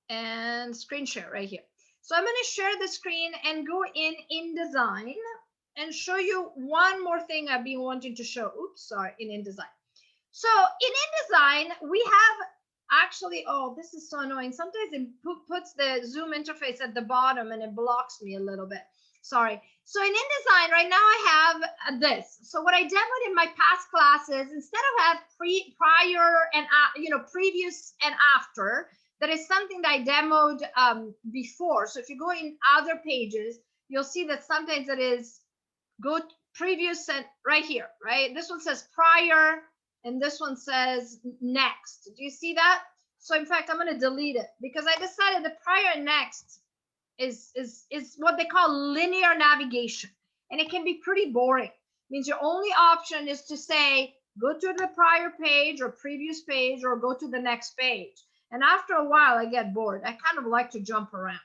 and screen share right here. So I'm going to share the screen and go in InDesign and show you one more thing I've been wanting to show. Oops, sorry, in InDesign. So in InDesign, we have actually, oh, this is so annoying. Sometimes it puts the Zoom interface at the bottom and it blocks me a little bit. Sorry. So in InDesign, right now I have this. So what I demoed in my past classes, instead of have prior and previous and after, that is something that I demoed before. So if you go in other pages, you'll see that sometimes it is go previous and right here, right? This one says prior and this one says next. Do you see that? So in fact, I'm going to delete it because I decided the prior and next is what they call linear navigation, and it can be pretty boring. It means your only option is to say go to the prior page or previous page or go to the next page. And after a while, I get bored. I kind of like to jump around.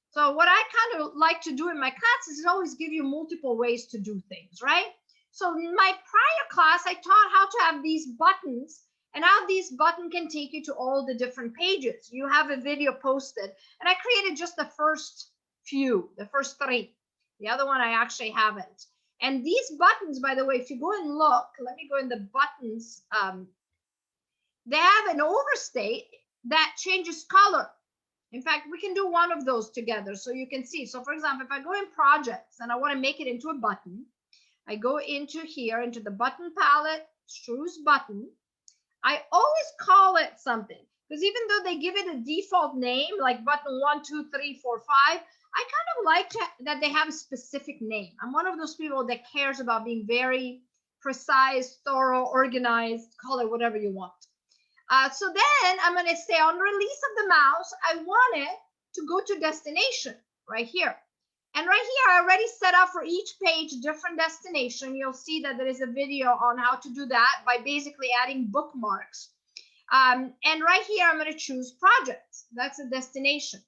So what I kind of like to do in my classes is always give you multiple ways to do things, right? So in my prior class, I taught how to have these buttons and how these buttons can take you to all the different pages. You have a video posted, and I created just the first few, the first 3. The other one I actually haven't. And these buttons, by the way, if you go and look, let me go in the buttons. They have an overstate that changes color. In fact, we can do one of those together so you can see. So for example, if I go in projects and I want to make it into a button, I go into here, into the button palette, choose button. I always call it something because even though they give it a default name like button 1, 2, 3, 4, 5, I kind of like that they have a specific name. I'm one of those people that cares about being very precise, thorough, organized, call it whatever you want. So then I'm going to say on release of the mouse, I want it to go to destination right here. And right here, I already set up for each page different destination. You'll see that there is a video on how to do that by basically adding bookmarks. And right here, I'm going to choose projects. That's a destination.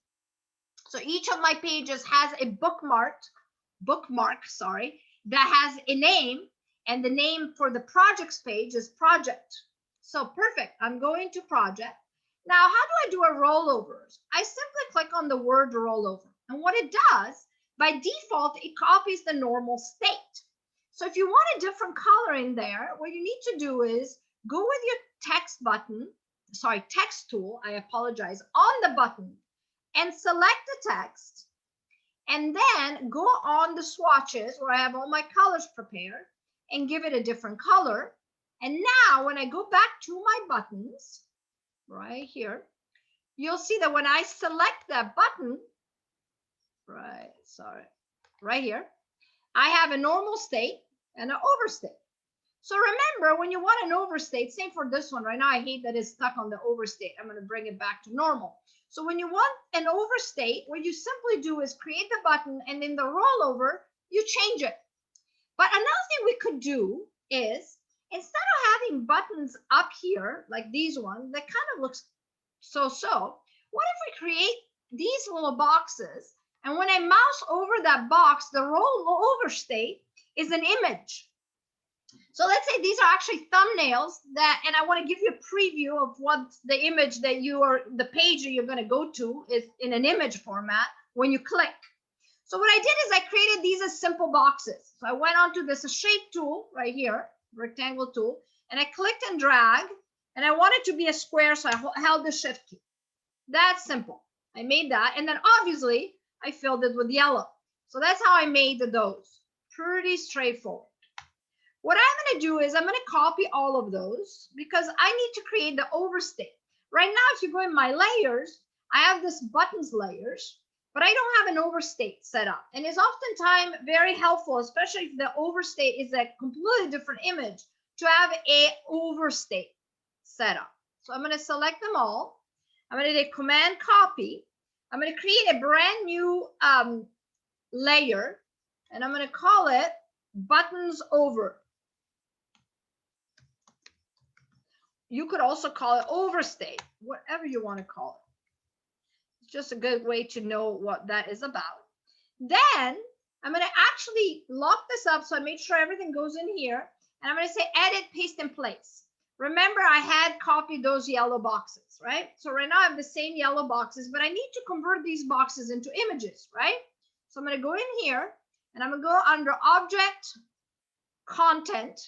So each of my pages has a bookmark, that has a name, and the name for the projects page is project. So perfect. I'm going to project. Now, how do I do a rollover? I simply click on the word rollover. And what it does, by default, it copies the normal state. So if you want a different color in there, what you need to do is go with your text tool, I apologize, on the button and select the text. And then go on the swatches where I have all my colors prepared and give it a different color. And now when I go back to my buttons right here, you'll see that when I select that button, right here, I have a normal state and an overstate. So remember, when you want an overstate, same for this one. Right now, I hate that it's stuck on the overstate. I'm going to bring it back to normal. So when you want an overstate, what you simply do is create the button, and in the rollover, you change it. But another thing we could do is, instead of having buttons up here, like these ones, that kind of looks so-so, what if we create these little boxes, and when I mouse over that box, the rollover state is an image. So let's say these are actually thumbnails and I want to give you a preview of what the image that the page that you're going to go to is in an image format when you click. So what I did is I created these as simple boxes. So I went onto this shape tool right here, rectangle tool, and I clicked and drag, and I want it to be a square, so I held the shift key. That's simple. I made that, and then obviously I filled it with yellow. So that's how I made those. Pretty straightforward. What I'm going to do is I'm going to copy all of those because I need to create the overstate. Right now, if you go in my layers, I have this buttons layers, but I don't have an overstate set up. And it's oftentimes very helpful, especially if the overstate is a completely different image, to have a overstate set up. So I'm going to select them all. I'm going to do Command Copy. I'm going to create a brand new layer, and I'm going to call it Buttons Over. You could also call it overstate, whatever you want to call it. It's just a good way to know what that is about. Then I'm going to actually lock this up, so I make sure everything goes in here. And I'm going to say edit, paste, and place. remember I had copied those yellow boxes, right? So right now I have the same yellow boxes, but I need to convert these boxes into images, right? So I'm going to go in here and I'm going to go under object, content,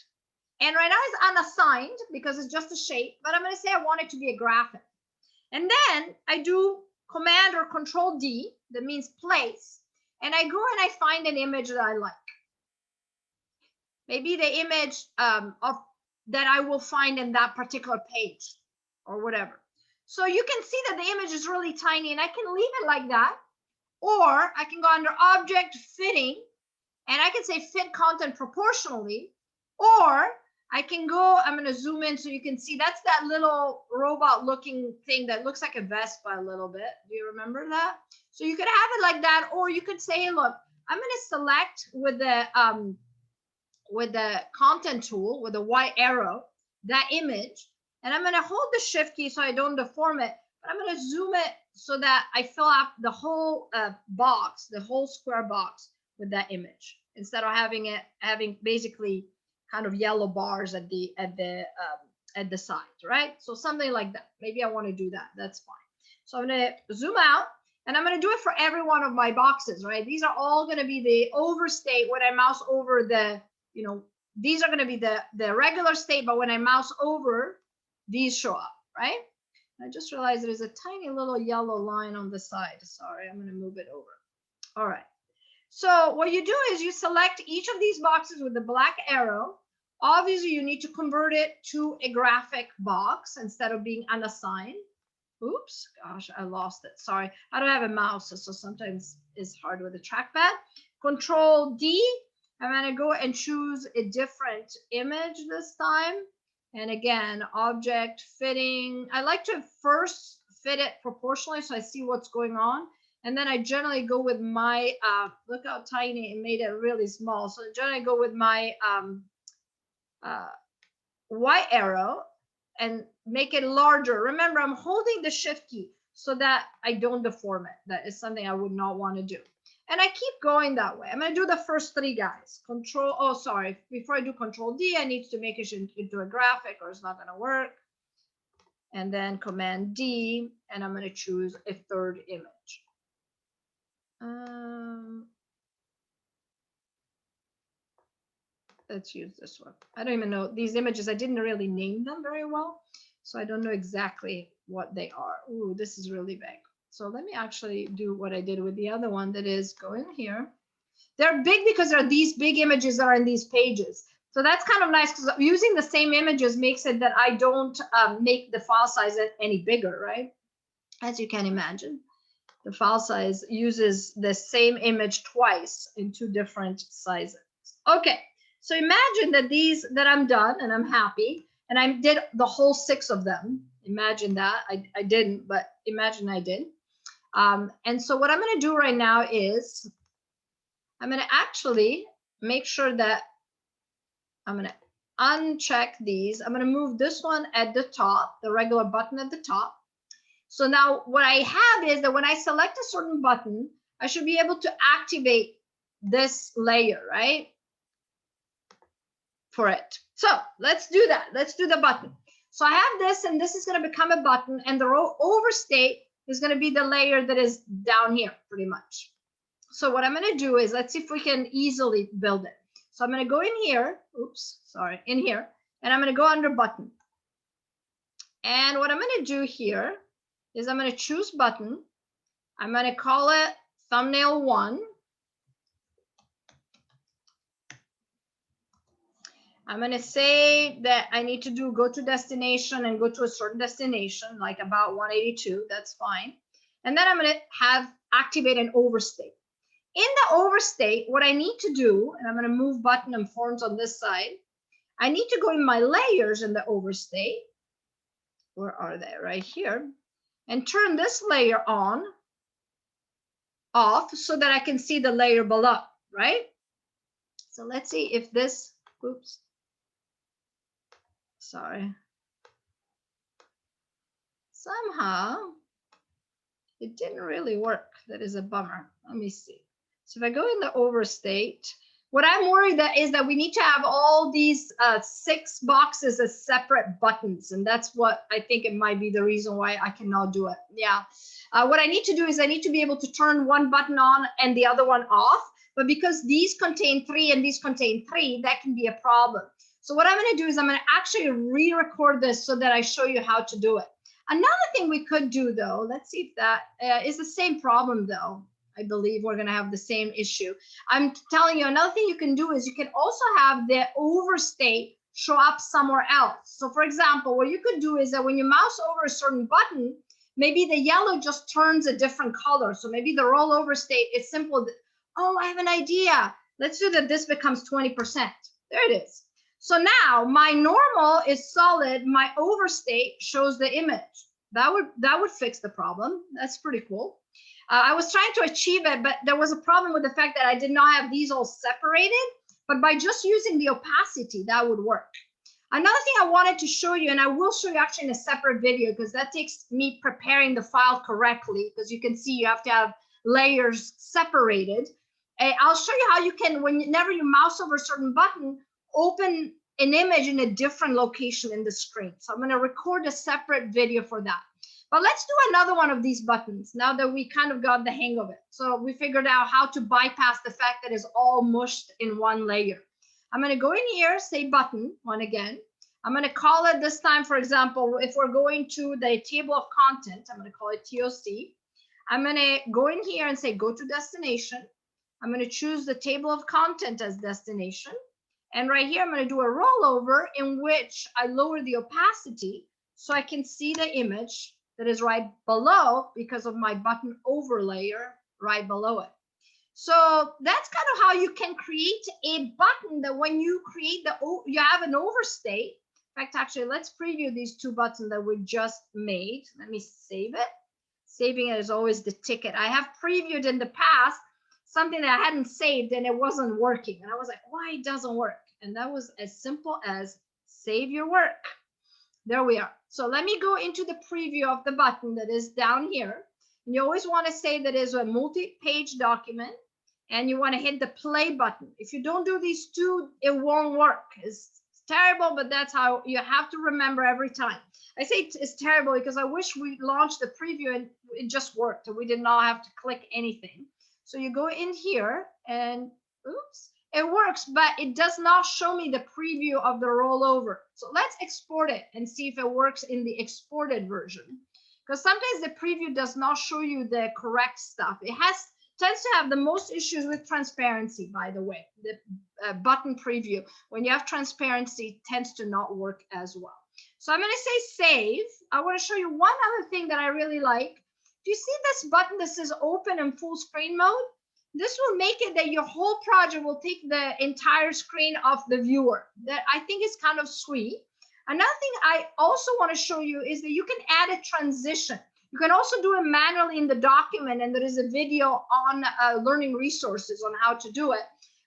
and right now it's unassigned because it's just a shape, but I'm going to say I want it to be a graphic. And then I do Command or Control D, that means place, and I go and I find an image that I like. Maybe the image of that I will find in that particular page or whatever. So you can see that the image is really tiny and I can leave it like that, or I can go under object fitting and I can say fit content proportionally, or I can go, I'm going to zoom in so you can see that's that little robot looking thing that looks like a Vespa a little bit. Do you remember that? So you could have it like that, or you could say, look, I'm going to select with the content tool, with the white arrow, that image, and I'm going to hold the shift key so I don't deform it, but I'm going to zoom it so that I fill up the whole box, the whole square box with that image, instead of having basically kind of yellow bars at the side, right? So something like that. Maybe I want to do that. That's fine. So I'm going to zoom out, and I'm going to do it for every one of my boxes, right? These are all going to be the overstate when I mouse over the, you know, these are going to be the regular state, but when I mouse over, these show up, right? I just realized there's a tiny little yellow line on the side. Sorry, I'm going to move it over. All right. So what you do is you select each of these boxes with the black arrow. Obviously, you need to convert it to a graphic box instead of being unassigned. Oops, gosh, I lost it. Sorry, I don't have a mouse, so sometimes it's hard with a trackpad. Control D. I'm going to go and choose a different image this time. And again, object fitting. I like to first fit it proportionally so I see what's going on. And then I generally go with my, look how tiny, it made it really small. So I generally go with my white arrow and make it larger. Remember, I'm holding the shift key so that I don't deform it. That is something I would not want to do. And I keep going that way. I'm going to do the first three guys. Control, oh, sorry. Before I do Control D, I need to make it into a graphic or it's not going to work. And then Command D, and I'm going to choose a third image. Let's use this one. I don't even know these images. I didn't really name them very well, so I don't know exactly what they are. Ooh, this is really big. So let me actually do what I did with the other one, that is go in here. They're big because there are these big images that are in these pages. So that's kind of nice because using the same images makes it that I don't make the file size any bigger, right? As you can imagine, the file size uses the same image twice in two different sizes. Okay, so imagine that that I'm done and I'm happy and I did the whole 6 of them. Imagine that. I didn't, but imagine I did. And so what I'm going to do right now is I'm going to actually make sure that I'm going to uncheck these. I'm going to move this one at the top, the regular button at the top. So now what I have is that when I select a certain button, I should be able to activate this layer, right? For it. So let's do that. Let's do the button. So I have this, and this is going to become a button, and the overstate is going to be the layer that is down here pretty much. So what I'm going to do is, let's see if we can easily build it. So I'm going to go in here, oops, sorry, in here, and I'm going to go under button. And what I'm going to do here is I'm going to choose button. I'm going to call it thumbnail 1. I'm going to say that I need to go to destination and go to a certain destination, like about 182. That's fine. And then I'm going to have activate an overstate. In the overstate, what I need to do, and I'm going to move button and forms on this side, I need to go in my layers in the overstate. Where are they? Right here. And turn this layer off so that I can see the layer below, right? So let's see if this, oops. Sorry. Somehow it didn't really work. That is a bummer. Let me see. So if I go in the overstate, What I'm worried that is that we need to have all these 6 boxes as separate buttons. And that's what I think it might be the reason why I cannot do it. Yeah. What I need to do is I need to be able to turn one button on and the other one off. But because these contain 3 and these contain 3, that can be a problem. So what I'm going to do is I'm going to actually re-record this so that I show you how to do it. Another thing we could do, though, let's see if that is the same problem, though. I believe we're going to have the same issue. I'm telling you, another thing you can do is you can also have the overstate show up somewhere else. So for example, what you could do is that when you mouse over a certain button, maybe the yellow just turns a different color. So maybe the rollover state is simple. Oh, I have an idea. Let's do that. This becomes 20%. There it is. So now my normal is solid. My overstate shows the image. That would fix the problem. That's pretty cool. I was trying to achieve it, but there was a problem with the fact that I did not have these all separated. But by just using the opacity, that would work. Another thing I wanted to show you, and I will show you actually in a separate video because that takes me preparing the file correctly, because you can see you have to have layers separated. I'll show you how you can, whenever you mouse over a certain button, open an image in a different location in the screen. So I'm going to record a separate video for that. But let's do another one of these buttons now that we kind of got the hang of it. So we figured out how to bypass the fact that it's all mushed in one layer. I'm going to go in here, say button one again. I'm going to call it this time, for example, if we're going to the table of content, I'm going to call it TOC. I'm going to go in here and say go to destination. I'm going to choose the table of content as destination. And right here, I'm going to do a rollover in which I lower the opacity so I can see the image that is right below because of my button overlayer right below it. So that's kind of how you can create a button that when you create you have an overstate. In fact, actually, let's preview these 2 buttons that we just made. Let me save it. Saving it is always the ticket. I have previewed in the past something that I hadn't saved and it wasn't working. And I was like, why it doesn't work? And that was as simple as save your work. There we are. So let me go into the preview of the button that is down here. And you always want to say that is a multi-page document and you want to hit the play button. If you don't do these 2, it won't work. It's terrible, but that's how you have to remember every time. I say it's terrible because I wish we launched the preview and it just worked and we did not have to click anything. So you go in here and oops. It works, but it does not show me the preview of the rollover. So let's export it and see if it works in the exported version. Because sometimes the preview does not show you the correct stuff. It tends to have the most issues with transparency, by the way. The button preview, when you have transparency, tends to not work as well. So I'm going to say save. I want to show you one other thing that I really like. Do you see this button that says open in full screen mode? This will make it that your whole project will take the entire screen of the viewer. That I think is kind of sweet. Another thing I also want to show you is that you can add a transition. You can also do it manually in the document, and there is a video on learning resources on how to do it.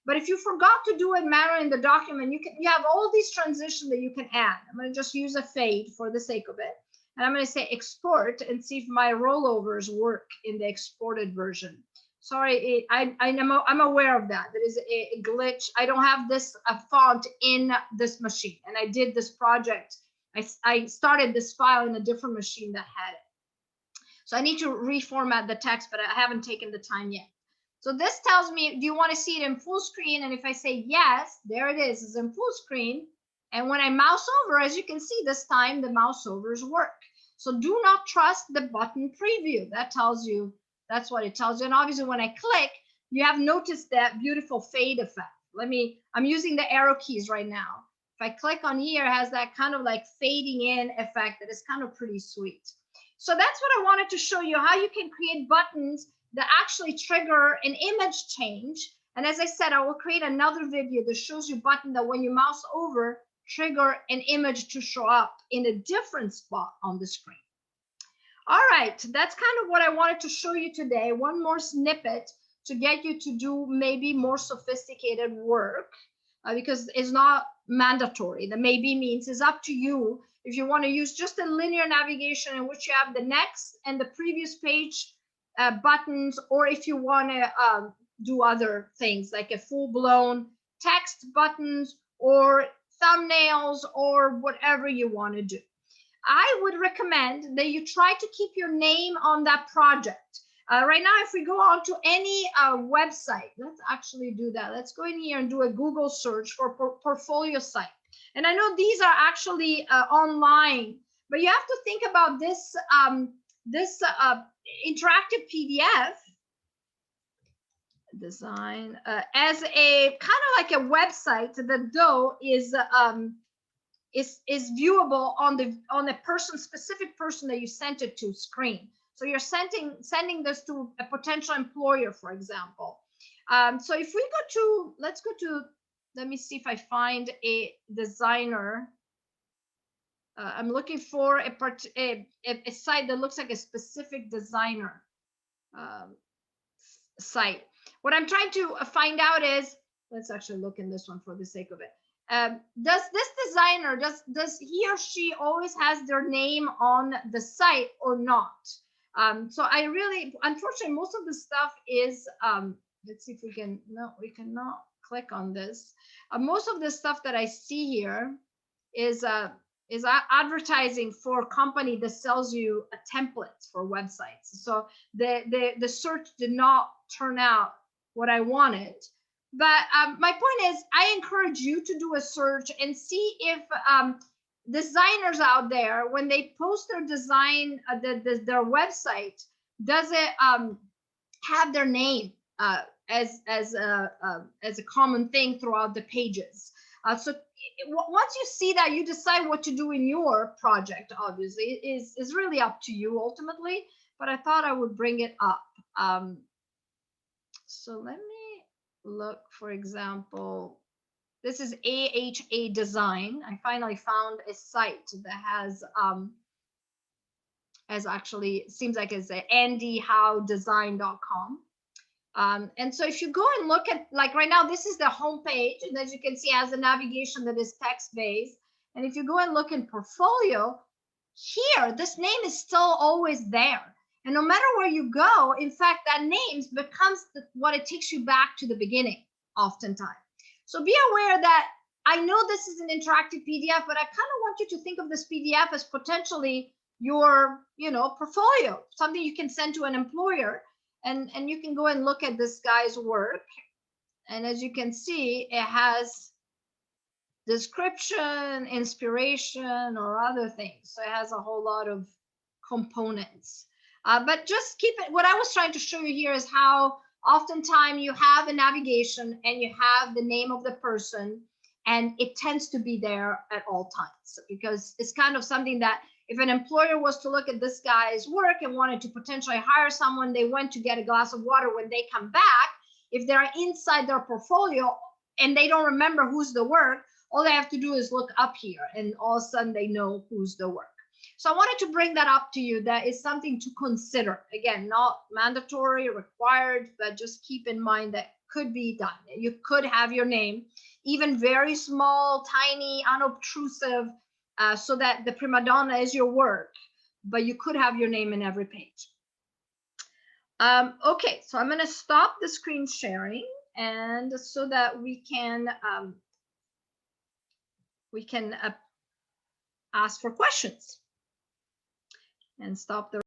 But if you forgot to do it manually in the document, you have all these transitions that you can add. I'm going to just use a fade for the sake of it. And I'm going to say export and see if my rollovers work in the exported version. Sorry, I'm aware of that. There is a glitch. I don't have this font in this machine. And I did this project. I started this file in a different machine that had it. So I need to reformat the text, but I haven't taken the time yet. So this tells me, do you want to see it in full screen? And if I say yes, there it is. It's in full screen. And when I mouse over, as you can see this time, the mouse overs work. So do not trust the button preview. That tells you. That's what it tells you. And obviously, when I click, you have noticed that beautiful fade effect. I'm using the arrow keys right now. If I click on here, it has that kind of like fading in effect that is kind of pretty sweet. So that's what I wanted to show you, how you can create buttons that actually trigger an image change. And as I said, I will create another video that shows you button that when you mouse over, trigger an image to show up in a different spot on the screen. All right, that's kind of what I wanted to show you today. One more snippet to get you to do maybe more sophisticated work because it's not mandatory. The maybe means it's up to you if you want to use just a linear navigation in which you have the next and the previous page buttons, or if you want to do other things like a full-blown text buttons or thumbnails or whatever you want to do. I would recommend that you try to keep your name on that project. Right now, if we go on to any website, let's actually do that. Let's go in here and do a Google search for portfolio site. And I know these are actually online, but you have to think about this, this interactive PDF design as a kind of like a website that though is viewable on a specific person that you sent it to screen. So you're sending this to a potential employer, for example. So if we go to, let's go to, let me see if I find a designer. I'm looking for a site that looks like a specific designer site. What I'm trying to find out is, let's actually look in this one for the sake of it. Does this designer, does he or she always has their name on the site or not? So I really, unfortunately, most of the stuff is, let's see if we can, no, we cannot click on this. Most of the stuff that I see here is advertising for a company that sells you a template for websites. So the search did not turn out what I wanted. But my point is, I encourage you to do a search and see if designers out there, when they post their design, their website, does it have their name as a common thing throughout the pages. So once you see that, you decide what to do in your project. Obviously, is really up to you ultimately. But I thought I would bring it up. So let me look, for example, this is AHA Design. I finally found a site that has actually, seems like it's andyhowdesign.com. And so if you go and look at, like right now, this is the home page, and as you can see, it has a navigation that is text-based. And if you go and look in portfolio, here, this name is still always there. And no matter where you go, in fact, that name becomes what it takes you back to the beginning, oftentimes. So be aware that I know this is an interactive PDF, but I kind of want you to think of this PDF as potentially your, portfolio, something you can send to an employer, and you can go and look at this guy's work. And as you can see, it has description, inspiration, or other things. So it has a whole lot of components. But just keep it, what I was trying to show you here is how oftentimes you have a navigation and you have the name of the person, and it tends to be there at all times, because it's kind of something that if an employer was to look at this guy's work and wanted to potentially hire someone, they went to get a glass of water. When they come back, if they're inside their portfolio and they don't remember who's the work, all they have to do is look up here, and all of a sudden they know who's the work. So I wanted to bring that up to you. That is something to consider. Again, not mandatory, required, but just keep in mind that could be done. You could have your name, even very small, tiny, unobtrusive, so that the prima donna is your work, but you could have your name in every page. Okay, so I'm going to stop the screen sharing, and so that we can ask for questions and stop the